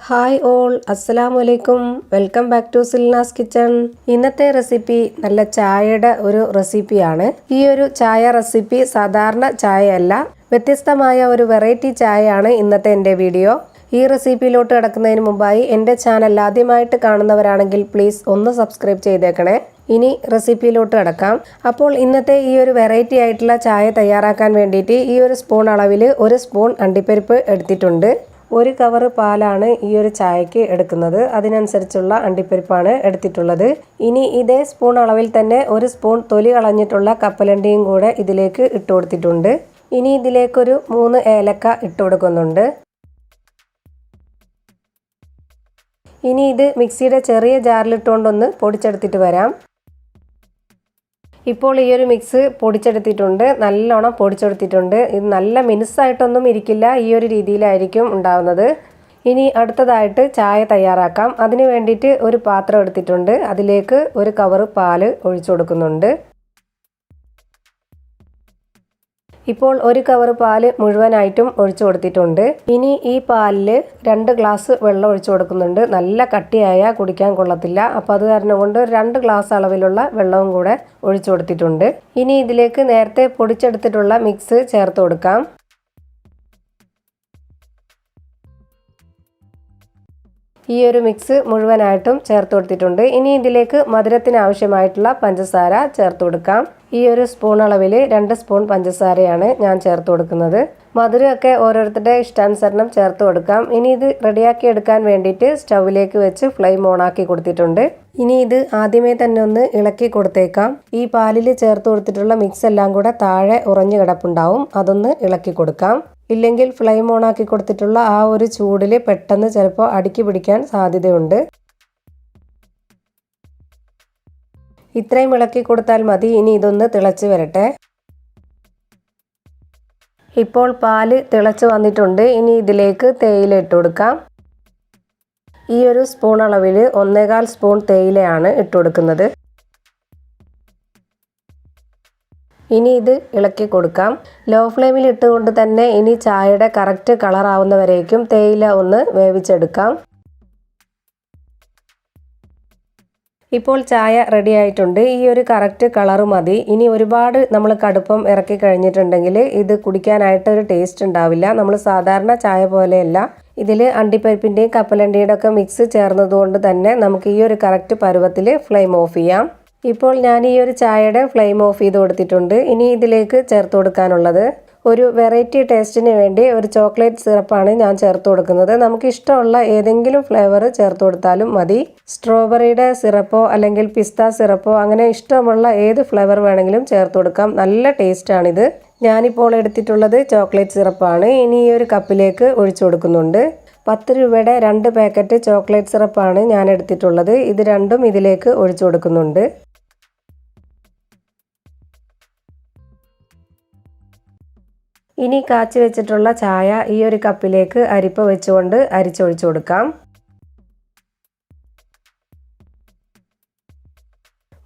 Hi all, അസ്സലാമു അലൈക്കും. Welcome back to Silnas kitchen. ഇന്നത്തെ റെസിപ്പി നല്ല ചായയുടെ ഒരു റെസിപ്പിയാണ്. ഈ ഒരു ചായ റെസിപ്പി സാധാരണ ചായയല്ല, വ്യത്യസ്തമായ ഒരു വെറൈറ്റി ചായയാണ് ഇന്നത്തെ എൻ്റെ വീഡിയോ. ഈ റെസിപ്പിയിലോട്ട് കിടക്കുന്നതിന് മുമ്പായി എൻ്റെ ചാനൽ ആദ്യമായിട്ട് കാണുന്നവരാണെങ്കിൽ പ്ലീസ് ഒന്ന് സബ്സ്ക്രൈബ് ചെയ്തേക്കണേ. ഇനി റെസിപ്പിയിലോട്ട് കിടക്കാം. അപ്പോൾ ഇന്നത്തെ ഈ ഒരു വെറൈറ്റി ആയിട്ടുള്ള ചായ തയ്യാറാക്കാൻ വേണ്ടിയിട്ട് ഈ ഒരു സ്പൂൺ അളവിൽ 1 സ്പൂൺ അണ്ടിപ്പരിപ്പ് എടുത്തിട്ടുണ്ട്. 1 കവറ് പാലാണ് ഈ ഒരു ചായക്ക് എടുക്കുന്നത്, അതിനനുസരിച്ചുള്ള അണ്ടിപ്പരിപ്പാണ് എടുത്തിട്ടുള്ളത്. ഇനി ഇതേ സ്പൂൺ അളവിൽ തന്നെ 1 സ്പൂൺ തൊലി കളഞ്ഞിട്ടുള്ള കപ്പലണ്ടിയും കൂടെ ഇതിലേക്ക് ഇട്ട് കൊടുത്തിട്ടുണ്ട്. ഇനി ഇതിലേക്കൊരു 3 ഏലക്ക ഇട്ട് കൊടുക്കുന്നുണ്ട്. ഇനി ഇത് മിക്സിയുടെ ചെറിയ ജാറിലിട്ടുകൊണ്ടൊന്ന് പൊടിച്ചെടുത്തിട്ട് വരാം. ഇപ്പോൾ ഈ ഒരു മിക്സ് പൊടിച്ചെടുത്തിട്ടുണ്ട്, നല്ലോണം പൊടിച്ചെടുത്തിട്ടുണ്ട്. ഇത് നല്ല മിനുസായിട്ടൊന്നും ഇരിക്കില്ല, ഈ ഒരു രീതിയിലായിരിക്കും ഉണ്ടാവുന്നത്. ഇനി അടുത്തതായിട്ട് ചായ തയ്യാറാക്കാം. അതിന് വേണ്ടിയിട്ട് ഒരു പാത്രം എടുത്തിട്ടുണ്ട്, അതിലേക്ക് 1 കവറ് പാല് ഒഴിച്ചു കൊടുക്കുന്നുണ്ട്. ഇപ്പോൾ 1 കവറ് പാല് മുഴുവനായിട്ടും ഒഴിച്ചു കൊടുത്തിട്ടുണ്ട്. ഇനി ഈ പാലിൽ 2 ഗ്ലാസ് വെള്ളം ഒഴിച്ചു കൊടുക്കുന്നുണ്ട്. നല്ല കട്ടിയായ കുടിക്കാൻ കൊള്ളത്തില്ല, അപ്പോൾ അത് കാരണം കൊണ്ട് 2 ഗ്ലാസ് അളവിലുള്ള വെള്ളവും കൂടെ ഒഴിച്ചു കൊടുത്തിട്ടുണ്ട്. ഇനി ഇതിലേക്ക് നേരത്തെ പൊടിച്ചെടുത്തിട്ടുള്ള മിക്സ് ചേർത്ത് കൊടുക്കാം. ഈ ഒരു മിക്സ് മുഴുവനായിട്ടും ചേർത്ത് കൊടുത്തിട്ടുണ്ട്. ഇനി ഇതിലേക്ക് മധുരത്തിന് ആവശ്യമായിട്ടുള്ള പഞ്ചസാര ചേർത്ത് കൊടുക്കാം. ഈ ഒരു സ്പൂൺ അളവിൽ 2 സ്പൂൺ പഞ്ചസാരയാണ് ഞാൻ ചേർത്ത് കൊടുക്കുന്നത്. മധുരമൊക്കെ ഓരോരുത്തരുടെ ഇഷ്ടാനുസരണം ചേർത്ത് കൊടുക്കാം. ഇനി ഇത് റെഡിയാക്കി എടുക്കാൻ വേണ്ടിയിട്ട് സ്റ്റൗവിലേക്ക് വെച്ച് ഫ്ലെയിം ഓൺ ആക്കി കൊടുത്തിട്ടുണ്ട്. ഇനി ഇത് ആദ്യമേ തന്നെ ഒന്ന് ഇളക്കി കൊടുത്തേക്കാം. ഈ പാലിൽ ചേർത്ത് കൊടുത്തിട്ടുള്ള മിക്സ് എല്ലാം കൂടെ താഴെ ഉറഞ്ഞു കിടപ്പുണ്ടാവും, അതൊന്ന് ഇളക്കി കൊടുക്കാം. ഇല്ലെങ്കിൽ ഫ്ലെയിം ഓൺ ആക്കി കൊടുത്തിട്ടുള്ള ആ ഒരു ചൂടിൽ പെട്ടെന്ന് ചിലപ്പോൾ അടുക്കി പിടിക്കാൻ സാധ്യതയുണ്ട്. ഇത്രയും ഇളക്കി കൊടുത്താൽ മതി. ഇനി ഇതൊന്ന് തിളച്ച് വരട്ടെ. ഇപ്പോൾ പാല് തിളച്ച് വന്നിട്ടുണ്ട്. ഇനി ഇതിലേക്ക് തേയില ഇട്ട് കൊടുക്കാം. ഈ ഒരു സ്പൂൺ അളവിൽ 1.25 സ്പൂൺ തേയിലയാണ് ഇട്ട് കൊടുക്കുന്നത്. ഇനി ഇത് ഇളക്കി കൊടുക്കാം. ലോ ഫ്ലെയിമിൽ ഇട്ടുകൊണ്ട് തന്നെ ഇനി ചായയുടെ കറക്റ്റ് കളറാവുന്നവരേക്കും തേയില ഒന്ന് വേവിച്ചെടുക്കാം. ഇപ്പോൾ ചായ റെഡി ആയിട്ടുണ്ട്. ഈ ഒരു കറക്റ്റ് കളറ് മതി. ഇനി ഒരുപാട് നമ്മൾ കടുപ്പം ഇറക്കി കഴിഞ്ഞിട്ടുണ്ടെങ്കിൽ ഇത് കുടിക്കാനായിട്ട് ഒരു ടേസ്റ്റ് ഉണ്ടാവില്ല. നമ്മൾ സാധാരണ ചായ പോലെയല്ല. ഇതിൽ അണ്ടിപ്പരിപ്പിൻ്റെയും കപ്പലണ്ടിയുടെ ഒക്കെ മിക്സ് ചേർന്നതുകൊണ്ട് തന്നെ നമുക്ക് ഈ ഒരു കറക്റ്റ് പരുവത്തിൽ ഫ്ലെയിം ഓഫ് ചെയ്യാം. ഇപ്പോൾ ഞാൻ ഈ ഒരു ചായയുടെ ഫ്ലെയിം ഓഫ് ചെയ്ത് കൊടുത്തിട്ടുണ്ട്. ഇനി ഇതിലേക്ക് ചേർത്ത് കൊടുക്കാനുള്ളത് ഒരു വെറൈറ്റി ടേസ്റ്റിന് വേണ്ടി ഒരു ചോക്ലേറ്റ് സിറപ്പാണ് ഞാൻ ചേർത്ത് കൊടുക്കുന്നത്. നമുക്ക് ഇഷ്ടമുള്ള ഏതെങ്കിലും ഫ്ലേവർ ചേർത്ത് കൊടുത്താലും മതി. സ്ട്രോബെറിയുടെ സിറപ്പോ അല്ലെങ്കിൽ പിസ്ത സിറപ്പോ അങ്ങനെ ഇഷ്ടമുള്ള ഏത് ഫ്ലേവർ വേണമെങ്കിലും ചേർത്ത് കൊടുക്കാം. നല്ല ടേസ്റ്റാണിത്. ഞാനിപ്പോൾ എടുത്തിട്ടുള്ളത് ചോക്ലേറ്റ് സിറപ്പാണ്. ഇനി ഈ ഒരു കപ്പിലേക്ക് ഒഴിച്ചു കൊടുക്കുന്നുണ്ട്. 10 രൂപയുടെ 2 പാക്കറ്റ് ചോക്ലേറ്റ് സിറപ്പാണ് ഞാൻ എടുത്തിട്ടുള്ളത്. ഇത് രണ്ടും ഇതിലേക്ക് ഒഴിച്ചു കൊടുക്കുന്നുണ്ട്. ഇനി കാച്ചി വെച്ചിട്ടുള്ള ചായ ഈ ഒരു കപ്പിലേക്ക് അരിപ്പ വെച്ചുകൊണ്ട് അരിച്ചൊഴിച്ചു കൊടുക്കാം.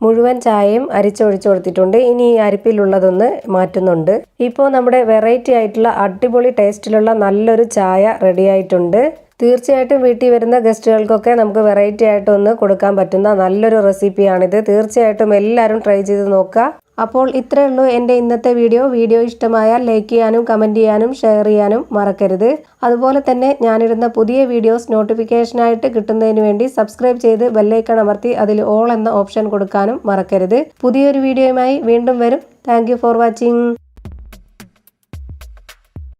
മുഴുവൻ ചായയും അരിച്ചൊഴിച്ചു കൊടുത്തിട്ടുണ്ട്. ഇനി ഈ അരിപ്പിലുള്ളതൊന്ന് മാറ്റുന്നുണ്ട്. ഇപ്പോൾ നമ്മുടെ വെറൈറ്റി ആയിട്ടുള്ള അടിപൊളി ടേസ്റ്റിലുള്ള നല്ലൊരു ചായ റെഡി ആയിട്ടുണ്ട്. തീർച്ചയായിട്ടും വീട്ടിൽ വരുന്ന ഗസ്റ്റുകൾക്കൊക്കെ നമുക്ക് വെറൈറ്റി ആയിട്ടൊന്ന് കൊടുക്കാൻ പറ്റുന്ന നല്ലൊരു റെസിപ്പിയാണിത്. തീർച്ചയായിട്ടും എല്ലാവരും ട്രൈ ചെയ്ത് നോക്കുക. അപ്പോൾ ഇത്രയേ ഉള്ളൂ എൻ്റെ ഇന്നത്തെ വീഡിയോ ഇഷ്ടമായാൽ ലൈക്ക് ചെയ്യാനും കമൻറ്റ് ചെയ്യാനും ഷെയർ ചെയ്യാനും മറക്കരുത്. അതുപോലെ തന്നെ ഞാനിടുന്ന പുതിയ വീഡിയോസ് നോട്ടിഫിക്കേഷനായിട്ട് കിട്ടുന്നതിന് വേണ്ടി സബ്സ്ക്രൈബ് ചെയ്ത് ബെല്ലൈക്കൺ അമർത്തി അതിൽ ഓൾ എന്ന ഓപ്ഷൻ കൊടുക്കാനും മറക്കരുത്. പുതിയൊരു വീഡിയോയുമായി വീണ്ടും വരും. Thank you for watching.